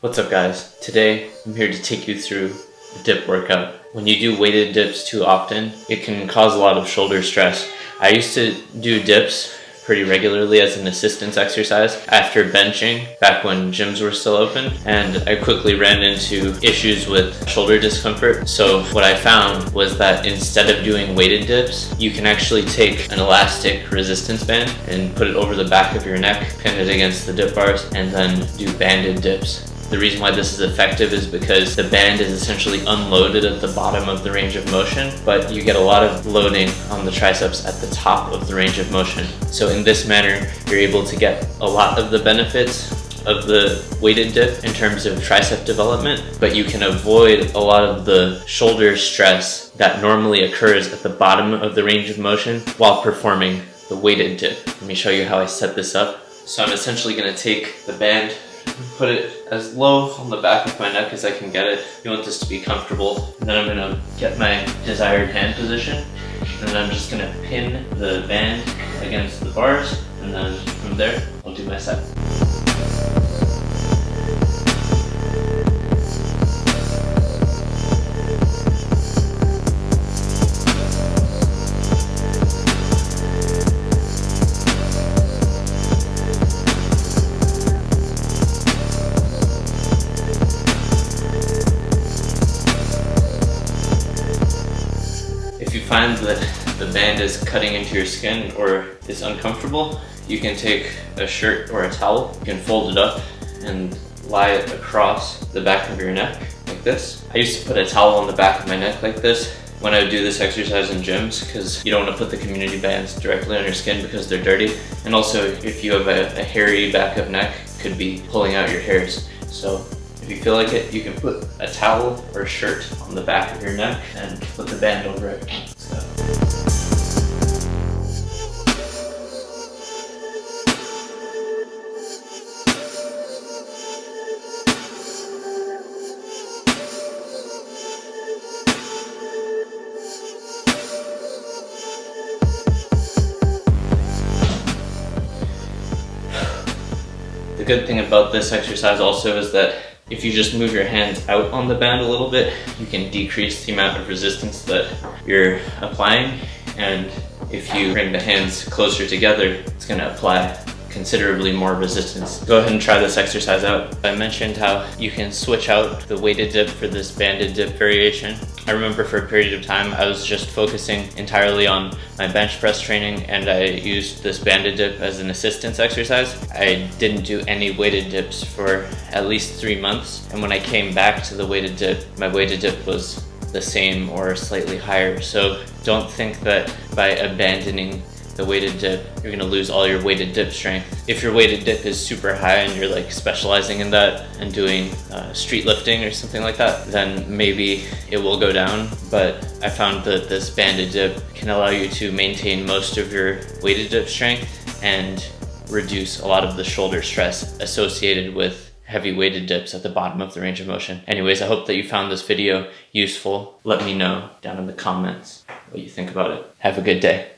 What's up guys? Today I'm here to take you through a dip workout. When you do weighted dips too often, it can cause a lot of shoulder stress. I used to do dips pretty regularly as an assistance exercise after benching back when gyms were still open, and I quickly ran into issues with shoulder discomfort. So what I found was that instead of doing weighted dips, you can actually take an elastic resistance band and put it over the back of your neck, pin it against the dip bars, and then do banded dips. The reason why this is effective is because the band is essentially unloaded at the bottom of the range of motion, but you get a lot of loading on the triceps at the top of the range of motion. So in this manner, you're able to get a lot of the benefits of the weighted dip in terms of tricep development, but you can avoid a lot of the shoulder stress that normally occurs at the bottom of the range of motion while performing the weighted dip. Let me show you how I set this up. So I'm essentially going to take the band, put it as low on the back of my neck as I can get it. You want this to be comfortable. And then I'm gonna get my desired hand position. And then I'm just gonna pin the band against the bars. And then from there, I'll do my set. If you find that the band is cutting into your skin or is uncomfortable, you can take a shirt or a towel, you can fold it up and lie it across the back of your neck like this. I used to put a towel on the back of my neck like this when I would do this exercise in gyms, because you don't want to put the community bands directly on your skin because they're dirty. And also, if you have a hairy back of neck, it could be pulling out your hairs. So if you feel like it, you can put a towel or a shirt on the back of your neck and put the band over it. So. The good thing about this exercise also is that if you just move your hands out on the band a little bit, you can decrease the amount of resistance that you're applying. And if you bring the hands closer together, it's going to apply considerably more resistance. Go ahead and try this exercise out. I mentioned how you can switch out the weighted dip for this banded dip variation. I remember for a period of time I was just focusing entirely on my bench press training, and I used this banded dip as an assistance exercise. I didn't do any weighted dips for at least 3 months, and when I came back to the weighted dip, my weighted dip was the same or slightly higher. So don't think that by abandoning the weighted dip, you're gonna lose all your weighted dip strength. If your weighted dip is super high and you're like specializing in that and doing street lifting or something like that, then maybe it will go down. But I found that this banded dip can allow you to maintain most of your weighted dip strength and reduce a lot of the shoulder stress associated with heavy weighted dips at the bottom of the range of motion. Anyways, I hope that you found this video useful. Let me know down in the comments what you think about it. Have a good day.